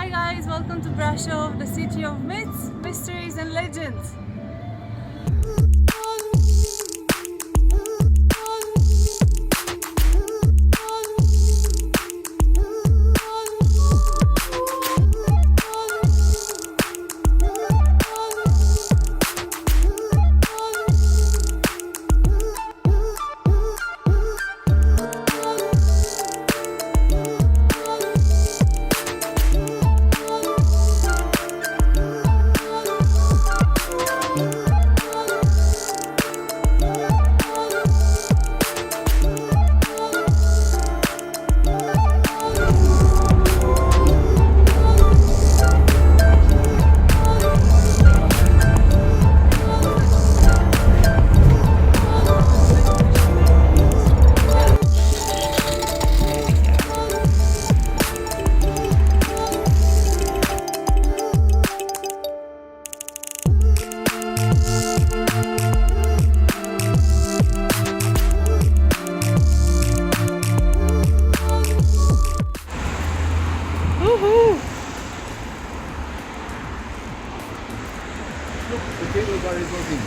Hi guys, welcome to Brasov, the city of myths, mysteries and legends. The cable car is working.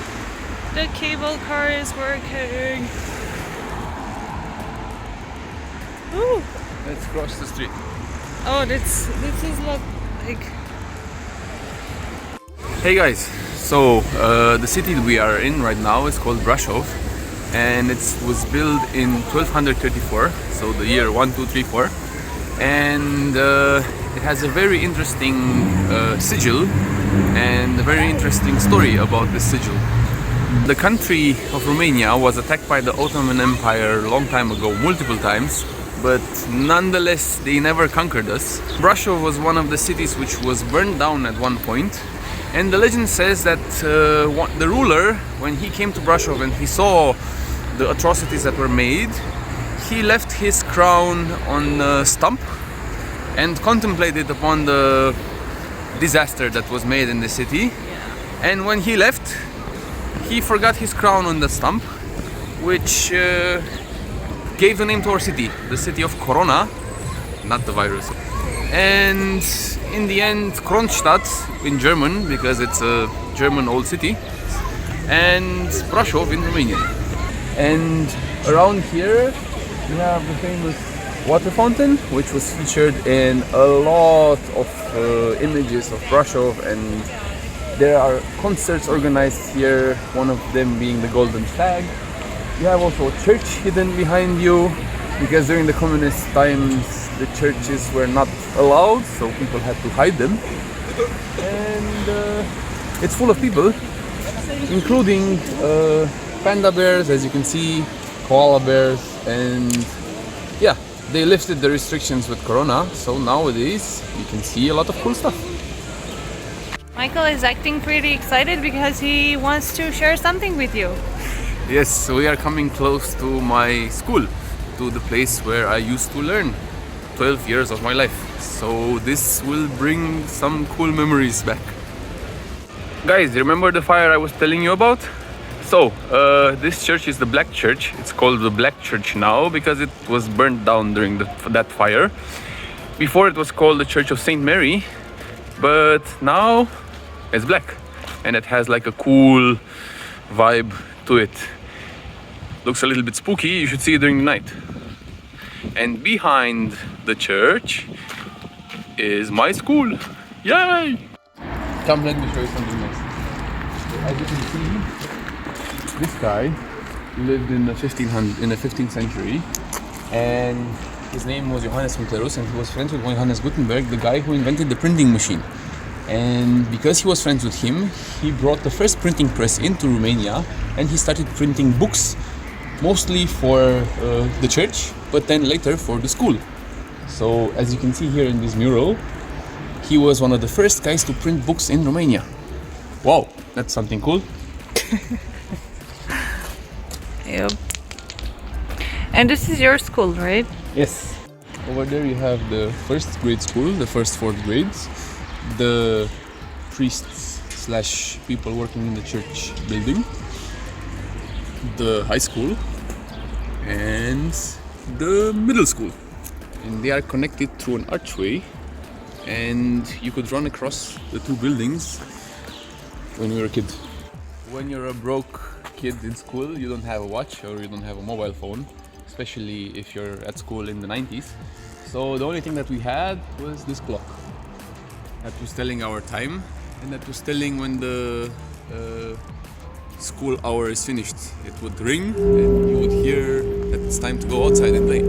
The cable car is working. Ooh. Let's cross the street. Oh, this is like. Hey guys, so the city we are in right now is called Brasov, and it was built in 1234, so the year 1234, and it has a very interesting sigil and a very interesting story about this sigil. The country of Romania was attacked by the Ottoman Empire a long time ago, multiple times, but nonetheless they never conquered us. Brasov was one of the cities which was burned down at one point, and the legend says that the ruler, when he came to Brasov and he saw the atrocities that were made, he left his crown on a stump and contemplated upon the disaster that was made in the city. And when he left, he forgot his crown on the stump, which gave the name to our city, the city of Corona, not the virus. And in the end, Kronstadt in German, because it's a German old city, and Brasov in Romanian. And around here we have the famous water fountain, which was featured in a lot of images of Brasov, and there are concerts organized here, one of them being the Golden Flag. You have also a church hidden behind you, because during the communist times the churches were not allowed, so people had to hide them. And it's full of people, including panda bears, as you can see, koala bears, and yeah, they lifted the restrictions with Corona, so nowadays you can see a lot of cool stuff. Michael is acting pretty excited because he wants to share something with you. Yes, so we are coming close to my school, to the place where I used to learn 12 years of my life. So this will bring some cool memories back. Guys, remember the fire I was telling you about? So, this church is the Black Church. It's called the Black Church now because it was burnt down during that fire. Before it was called the Church of Saint Mary, but now it's black and it has like a cool vibe to it. Looks a little bit spooky, you should see it during the night. And behind the church is my school. Yay! Come, let me show you something nice. As you can see, this guy lived in the 15th century, and his name was Johannes Hunterus, and he was friends with Johannes Gutenberg, the guy who invented the printing machine. And because he was friends with him, he brought the first printing press into Romania, and he started printing books, mostly for the church, but then later for the school. So as you can see here in this mural, he was one of the first guys to print books in Romania. Wow, that's something cool. Yep. And this is your school, right? Yes. Over there you have the first grade school, the first 4th grades, the priests / people working in the church building, the high school, and the middle school. And they are connected through an archway and you could run across the two buildings when you were a kid. When you're a broke kid in school, you don't have a watch or you don't have a mobile phone, especially if you're at school in the 90s. So the only thing that we had was this clock that was telling our time, and that was telling when the school hour is finished. It would ring and you would hear that it's time to go outside and play.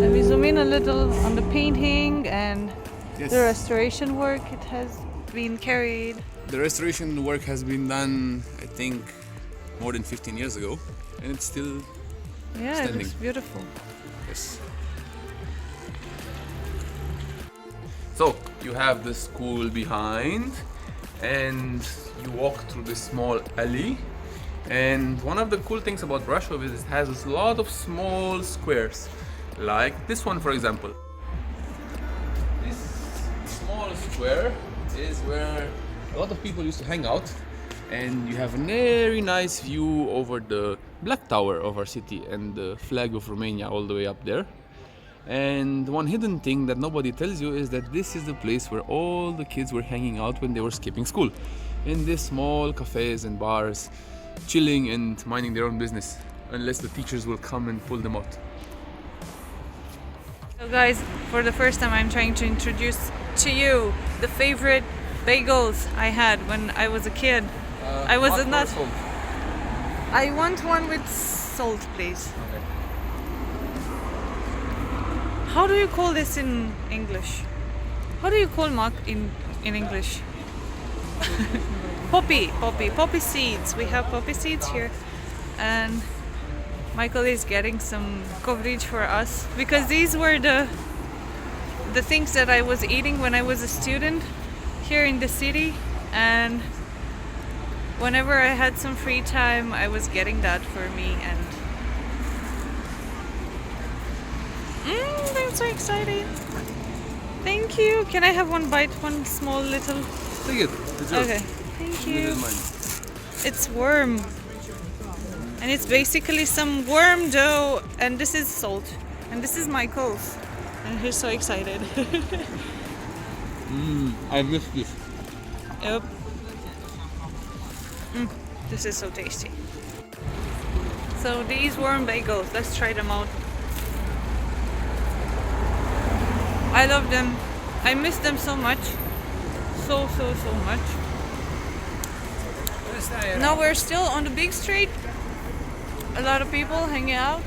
Let me zoom in a little on the painting and Yes. the restoration work. It has been carried. The restoration work has been done, I think, more than 15 years ago, and it's still Yeah, it standing. looks beautiful. Yes. So you have the school behind, and you walk through this small alley. And one of the cool things about Brasov is it has a lot of small squares, like this one, for example. This small square is where a lot of people used to hang out, and you have a very nice view over the black tower of our city and the flag of Romania all the way up there. And one hidden thing that nobody tells you is that this is the place where all the kids were hanging out when they were skipping school, in these small cafes and bars, chilling and minding their own business, unless the teachers will come and pull them out. So guys, for the first time I'm trying to introduce to you the favorite bagels I had when I was a kid. I was not. I want one with salt, please. Okay. How do you call this in English? How do you call mac in English? Poppy seeds. We have poppy seeds here, and Michael is getting some coverage for us because these were the things that I was eating when I was a student here in the city, and whenever I had some free time, I was getting that for me, and I'm so excited. Thank you. Can I have one bite? One small little. Take it. It's yours. Okay. Thank This you. is mine. It's worm. And it's basically some worm dough, and this is salt. And this is Michael's. And he's so excited. I missed this. Yep. This is so tasty. So these worm bagels, let's try them out. I love them. I miss them so much. So much. Now we're still on the big street. A lot of people hanging out,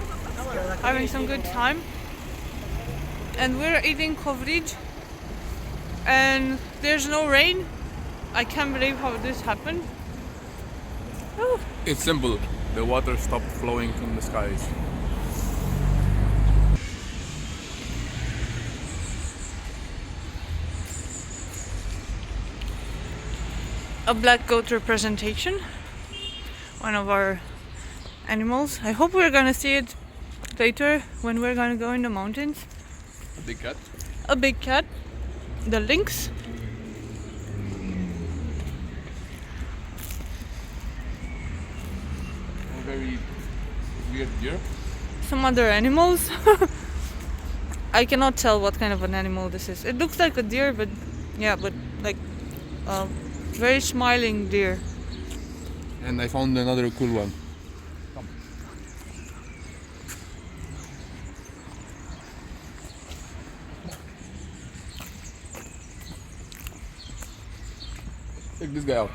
having some good time. And we're eating coverage. And there's no rain. I can't believe how this happened. Oh. It's simple. The water stopped flowing from the skies. A black goat representation. One of our animals. I hope we're gonna see it later when we're gonna go in the mountains. A big cat. A big cat. The lynx. A very weird deer. Some other animals. I cannot tell what kind of an animal this is. It looks like a deer, but yeah, but like very smiling deer. And I found another cool one. Come. Check this guy out.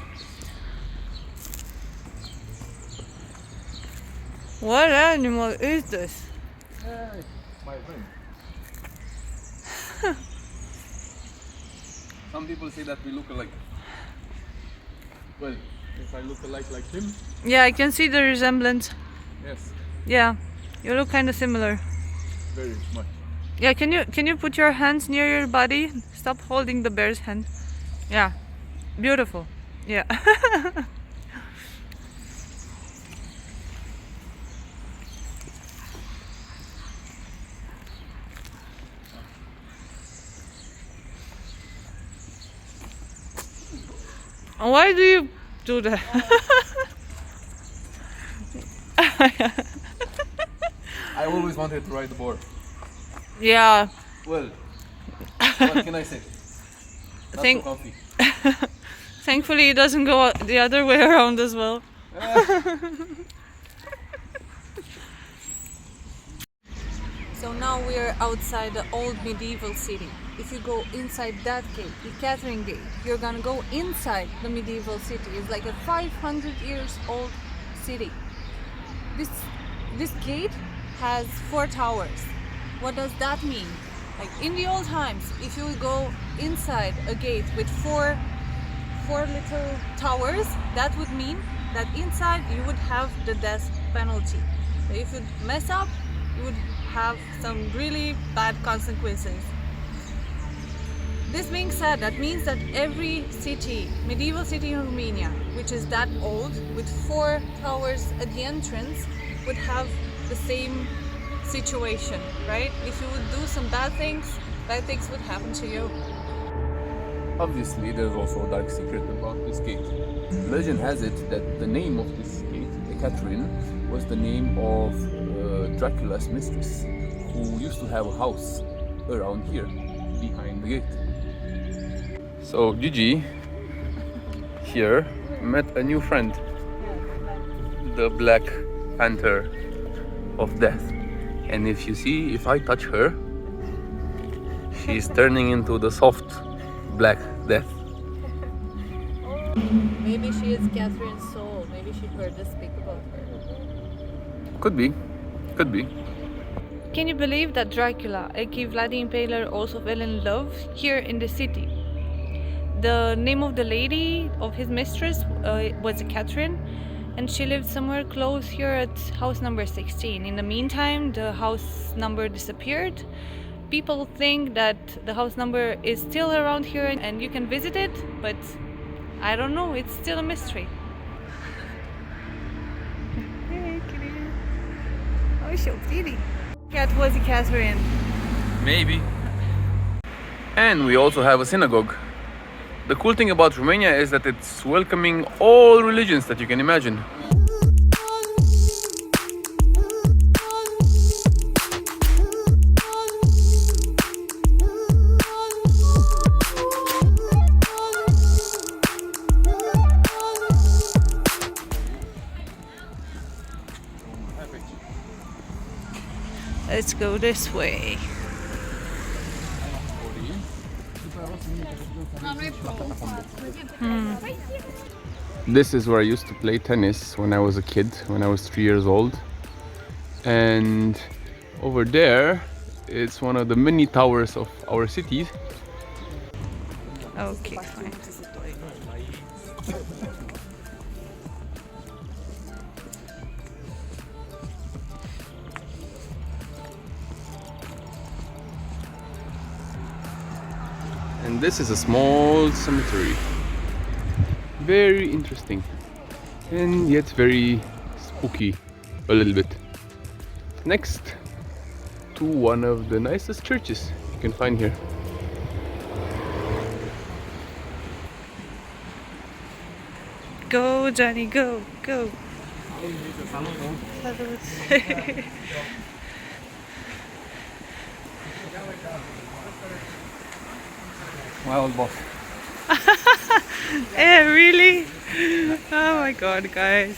What animal is this? Hey, my friend. Some people say that we look alike. Well, if I look alike like him, Yeah, I can see the resemblance. yes, Yeah, you look kind of similar. very much. Yeah, can you put your hands near your body? Stop holding the bear's hand. Yeah, beautiful. Yeah. Why do you do that? I always wanted to ride the board. Yeah, Well, What can I say? Not Thank- so comfy. Thankfully, it doesn't go the other way around as well. So now we're outside the old medieval city. If you go inside that gate, the Catherine Gate, you're gonna go inside the medieval city. It's like a 500 years old city. This gate has 4 towers. What does that mean? Like in the old times, if you would go inside a gate with four little towers, that would mean that inside you would have the death penalty. So if you mess up, you would have some really bad consequences. This being said, that means that every city, medieval city in Romania, which is that old, with 4 towers at the entrance, would have the same situation, right? If you would do some bad things would happen to you. Obviously, there's also a dark secret about this gate. Legend has it that the name of this gate, Catherine, was the name of Dracula's mistress, who used to have a house around here, behind the gate. So Gigi here met a new friend, the Black Panther of Death. And if I touch her, she's turning into the soft Black Death. Maybe she is Catherine's soul. Maybe she heard us speak about her. Could be. Can you believe that Dracula, aka Vlad the Impaler, also fell in love here in the city? The name of the lady, of his mistress, was Catherine, and she lived somewhere close here at house number 16. In the meantime, the house number disappeared. People think that the house number is still around here and you can visit it, but I don't know, it's still a mystery. Hey, kitty. Oh, so pretty. Cat was a Catherine. Maybe. And we also have a synagogue. The cool thing about Romania is that it's welcoming all religions that you can imagine. Let's go this way. This is where I used to play tennis when I was a kid, when I was 3 years old. And over there, it's one of the many towers of our city. Okay, fine. And this is a small cemetery. Very interesting. And yet very spooky a little bit. Next to one of the nicest churches you can find here. Go, Johnny, go, go. My old boss. Eh, really? Oh my god, guys.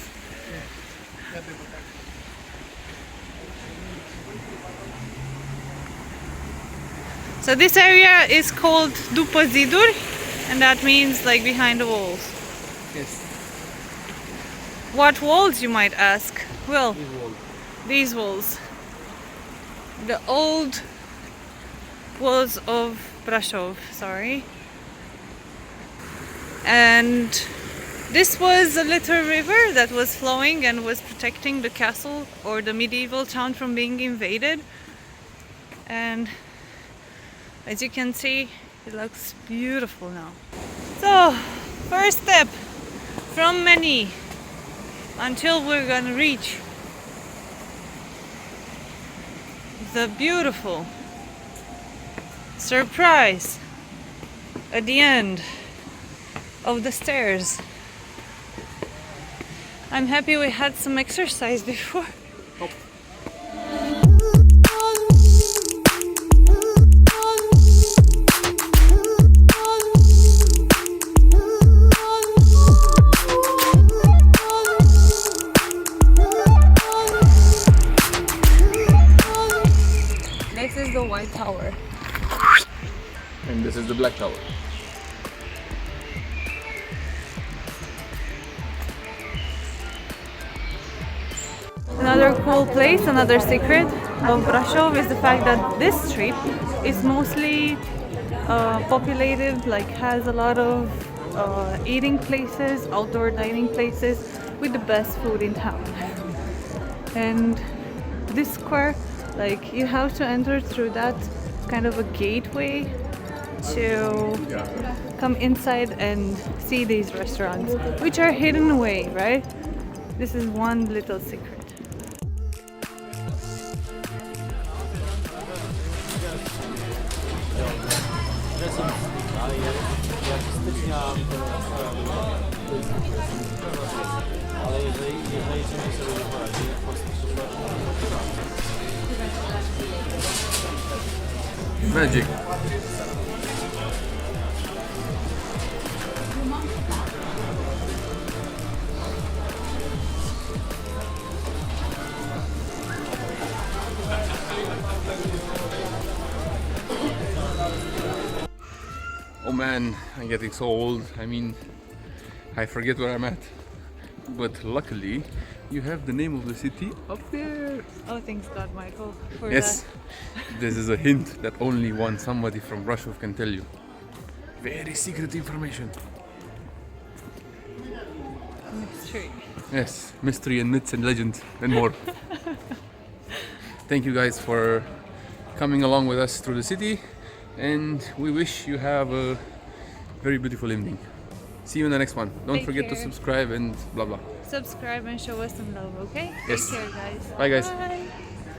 So this area is called După ziduri, and that means like behind the walls. Yes. What walls, you might ask? Well, these walls. The old walls of Brasov, sorry. And this was a little river that was flowing and was protecting the castle or the medieval town from being invaded. And as you can see, it looks beautiful now. So, first step from many until we're gonna reach the beautiful surprise at the end of the stairs. I'm happy we had some exercise before. And this is the Black Tower. Another cool place, another secret of Brasov is the fact that this street is mostly populated, like has a lot of eating places, outdoor dining places with the best food in town. And this square, like you have to enter through that kind of a gateway to come inside and see these restaurants, which are hidden away, right? This is one little secret. Magic. Oh man, I'm getting so old. I mean, I forget where I'm at. But luckily, you have the name of the city up there. Oh, thanks God, Michael, for Yes, that. this is a hint that only somebody from Brasov can tell you. Very secret information. Mystery. Yes, mystery and myths and legends and more. Thank you guys for coming along with us through the city, and we wish you have a very beautiful evening. See you in the next one. Don't Take forget to care. subscribe and blah blah. Subscribe and show us some love, okay? Yes. Take care, guys. Bye, guys. Bye.